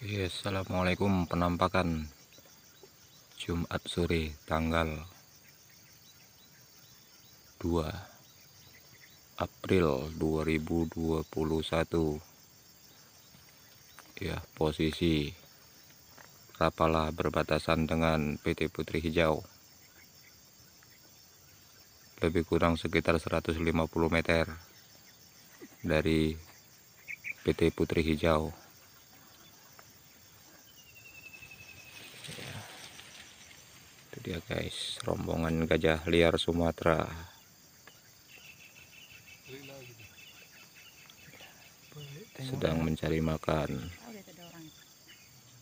Assalamualaikum. Penampakan Jumat sore tanggal 2 April 2021. Ya, posisi Rapala berbatasan dengan PT Putri Hijau, lebih kurang sekitar 150 meter dari PT Putri Hijau. Itu dia guys, rombongan gajah liar Sumatera sedang mencari makan.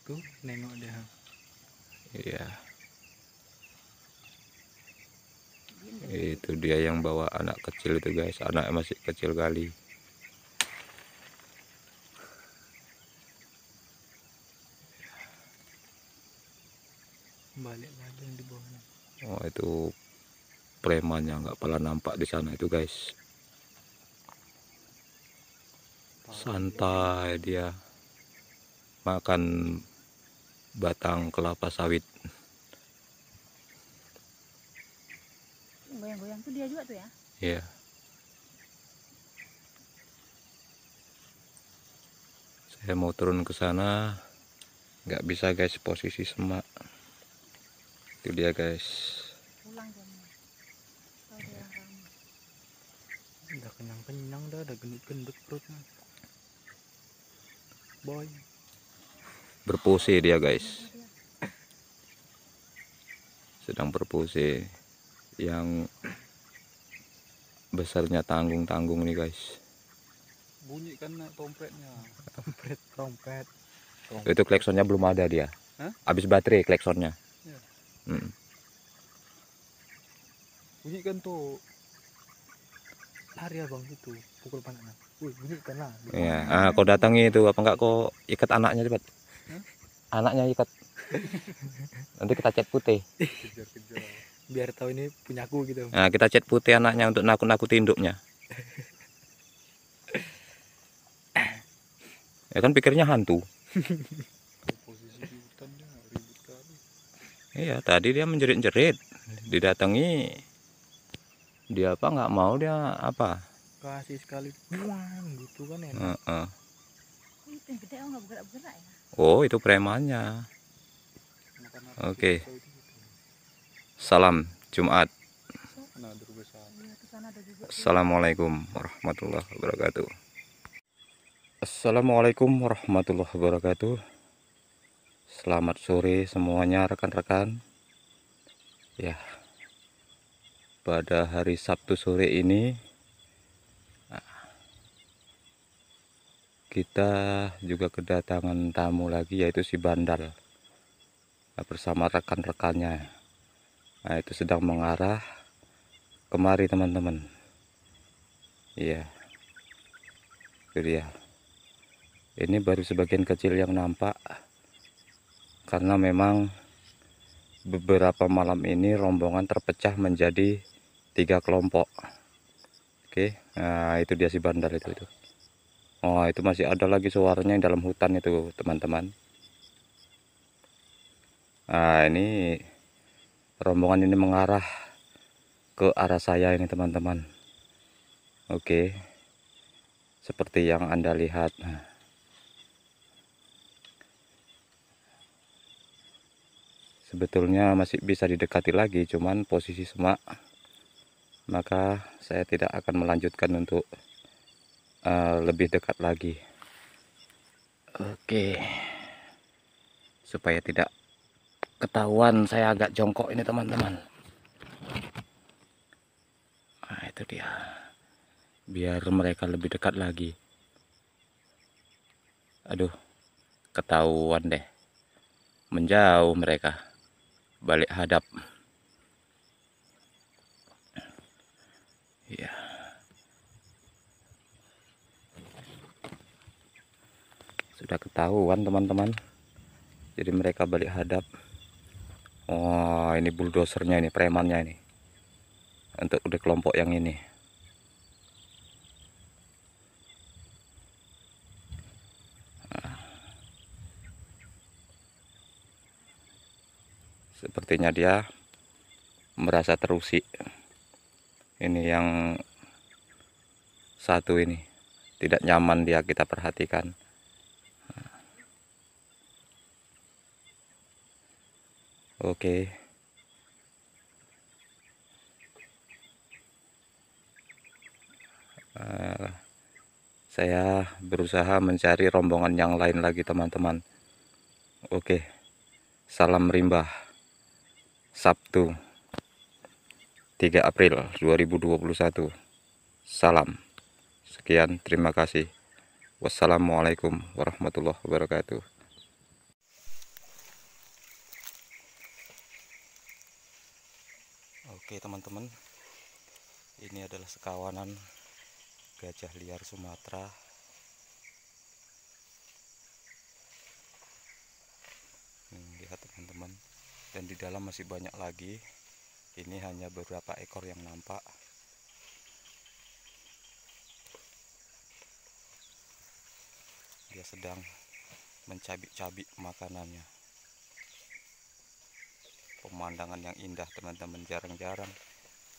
Tuh, nengok dia. Iya, itu dia yang bawa anak kecil itu guys, anaknya masih kecil kali. Balik lagi yang di bawah. Oh, itu premannya nggak pernah nampak di sana itu guys. Santai dia makan batang kelapa sawit. Goyang-goyang tuh dia juga tuh ya. Ya, saya mau turun ke sana, nggak bisa guys, posisi semak. Itu dia guys. Pulang jamnya. Tahu dia yang ramai. Udah kenyang-kenyang dah, udah gendut-gendut perutnya. Boy. Berpose dia guys. Sedang berpose. Yang besarnya tanggung-tanggung nih guys. Bunyi kan trompetnya. Trompet. Itu kleksonnya belum ada dia. Hah? Habis baterai kleksonnya. Ya. Bunyi kan tuh. Lari abang itu, pukul panahnya. Wih, bunyi kan lah. Ya, kau datangi itu apa enggak, kau ikat anaknya cepat. Hah? Anaknya ikat. Nanti kita cat putih. Kejar-kejar. Biar tahu ini punyaku gitu. Nah, kita cat putih anaknya untuk nakut-nakuti induknya. Ya kan pikirnya hantu. Posisi di hutan dia ribut kali. Iya, tadi dia menjerit-jerit. Didatangi. Dia apa nggak mau, dia apa? Kasih sekali buang gitu kan enak. Itu yang gede nggak bergerak-gerak ya. Oh, itu premannya. Makan Oke. gitu. Salam Jumat. Nah, besar. Iya, ke sana ada juga. Assalamualaikum warahmatullahi wabarakatuh. Assalamualaikum warahmatullahi wabarakatuh. Selamat sore semuanya rekan-rekan. Ya, pada hari Sabtu sore ini kita juga kedatangan tamu lagi, yaitu si Bandal bersama rekan-rekannya. Nah, itu sedang mengarah kemari teman-teman. Iya, itu dia. Ini baru sebagian kecil yang nampak, karena memang beberapa malam ini rombongan terpecah menjadi 3 kelompok. Oke, nah itu dia si Bandar itu. Oh, itu masih ada lagi suaranya yang dalam hutan itu teman-teman. Nah, ini rombongan ini mengarah ke arah saya ini teman-teman. Oke, seperti yang Anda lihat. Sebetulnya masih bisa didekati lagi, cuman posisi semak, maka saya tidak akan melanjutkan untuk lebih dekat lagi. Oke, supaya tidak ketahuan saya agak jongkok ini teman-teman. Nah, itu dia, biar mereka lebih dekat lagi. Aduh, ketahuan deh, menjauh mereka, balik hadap. Ya, sudah ketahuan teman-teman, jadi mereka balik hadap. Oh, ini bulldozernya, ini premannya ini, untuk udah kelompok yang ini. Sepertinya dia merasa terusik. Ini yang satu ini tidak nyaman, dia kita perhatikan. Oke. Saya berusaha mencari rombongan yang lain lagi teman-teman. Oke. Salam rimba. Sabtu 3 April 2021. Salam. Sekian, terima kasih. Wassalamualaikum warahmatullahi wabarakatuh. Oke teman-teman, ini adalah sekawanan gajah liar Sumatera. Lihat teman-teman, dan di dalam masih banyak lagi. Ini hanya beberapa ekor yang nampak. Dia sedang mencabik-cabik makanannya. Pemandangan yang indah teman-teman, jarang-jarang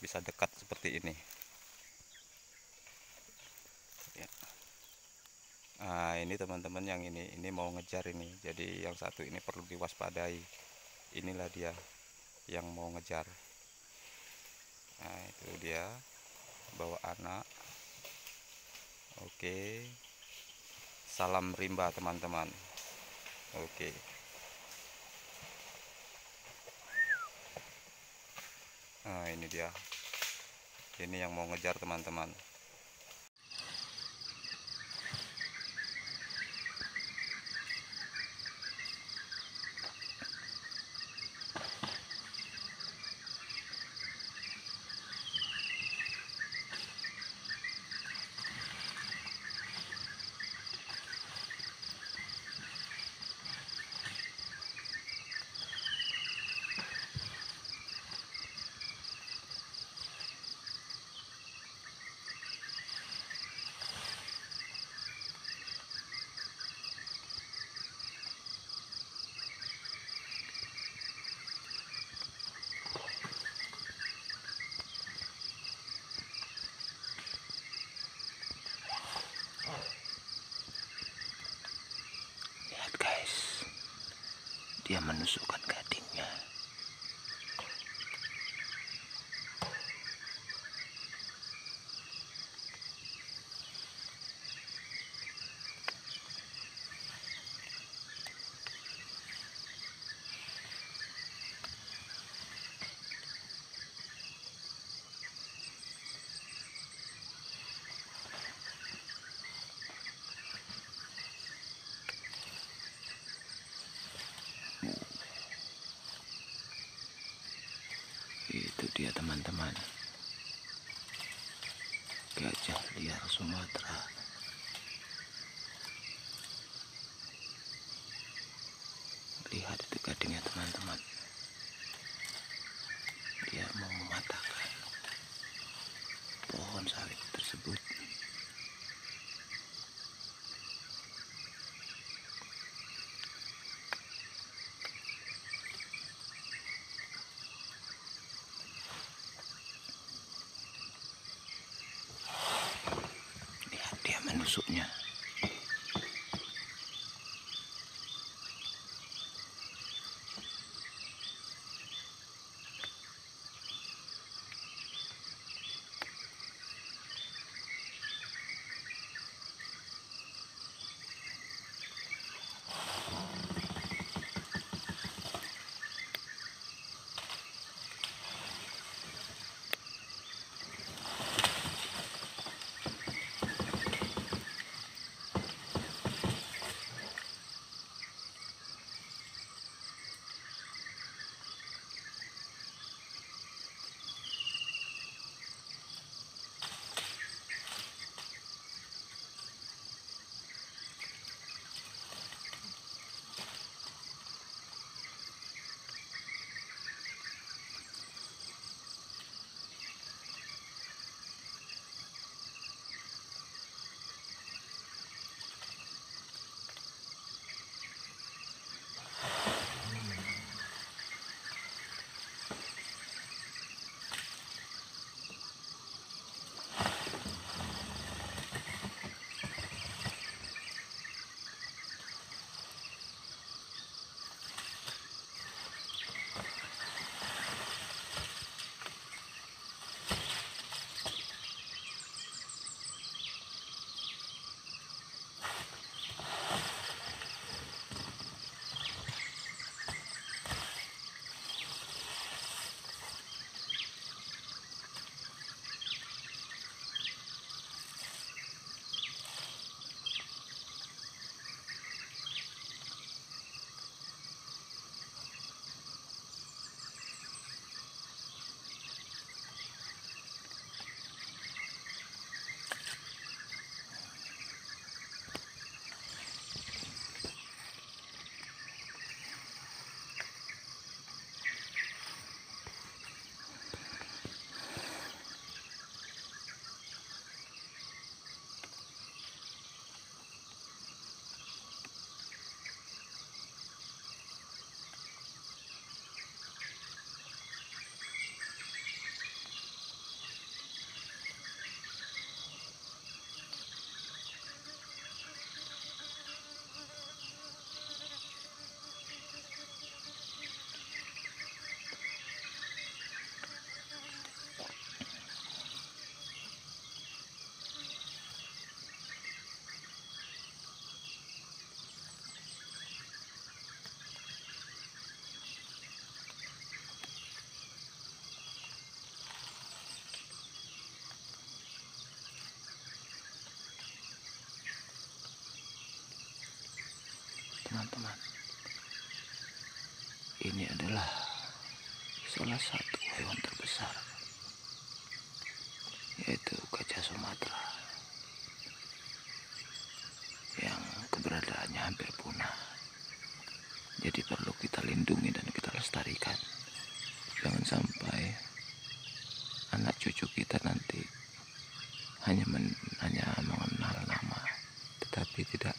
bisa dekat seperti ini ya. Nah ini teman-teman, yang ini mau ngejar ini, jadi yang satu ini perlu diwaspadai. Inilah dia yang mau ngejar. Nah itu dia bawa anak. Oke, salam rimba teman-teman. Oke. Nah ini dia, ini yang mau ngejar teman-teman. Lihat guys, dia menusukkan gadingnya. Itu dia teman-teman, gajah liar Sumatera. Lihat itu gadingnya teman-teman, dia mau mematahkan pohon sawit tersebut. Lihat dia menusuknya. teman-teman. Ini adalah salah satu hewan terbesar, yaitu gajah Sumatera, yang keberadaannya hampir punah. Jadi perlu kita lindungi dan kita lestarikan. Jangan sampai anak cucu kita nanti hanya mengenal nama, tetapi tidak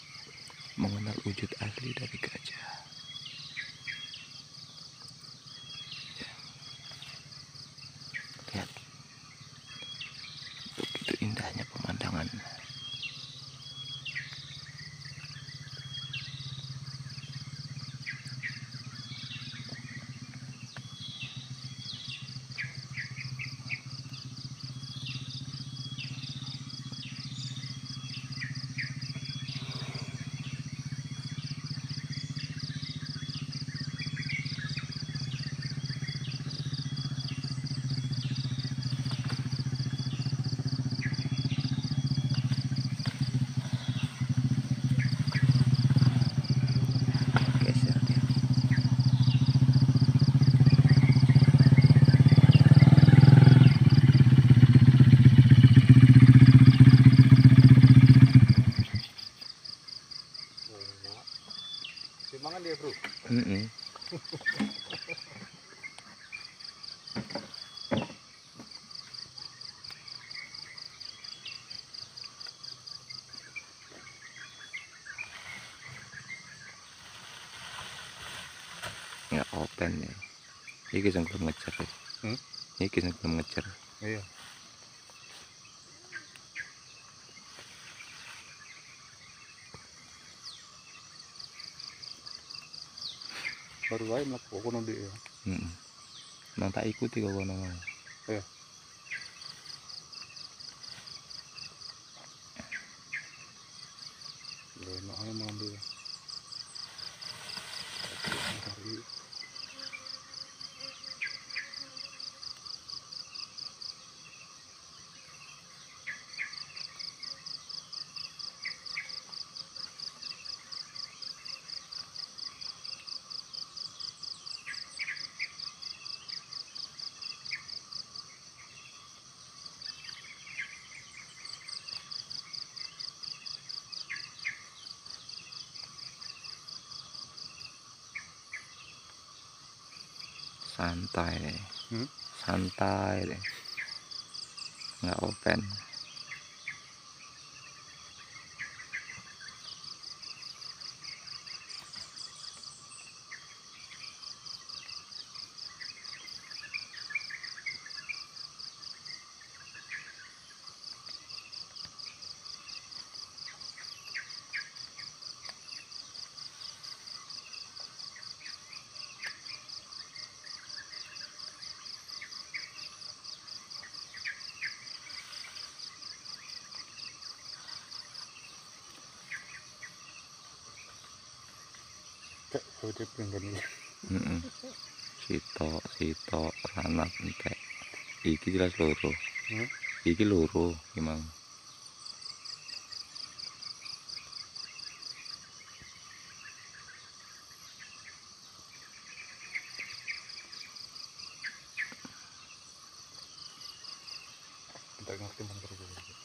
mengenal wujud asli dari gajah. Ya. Lihat, begitu indahnya pemandangan. Geser dia. Semangat dia bro. Nggak open ya. Iki sing belum ngejar ya. Iki sing belum ngejar. Iya. Baru aja melakukan kono dia. Nang tak ikuti kok kono mau. Iya. Leno aja mengambil. Santai deh. Santai deh. Nggak open. Kayak dia pengen ini. Sitok ranap entek. Iki jelas loro. Iki loro gimana? Tidak ngerti bang terus.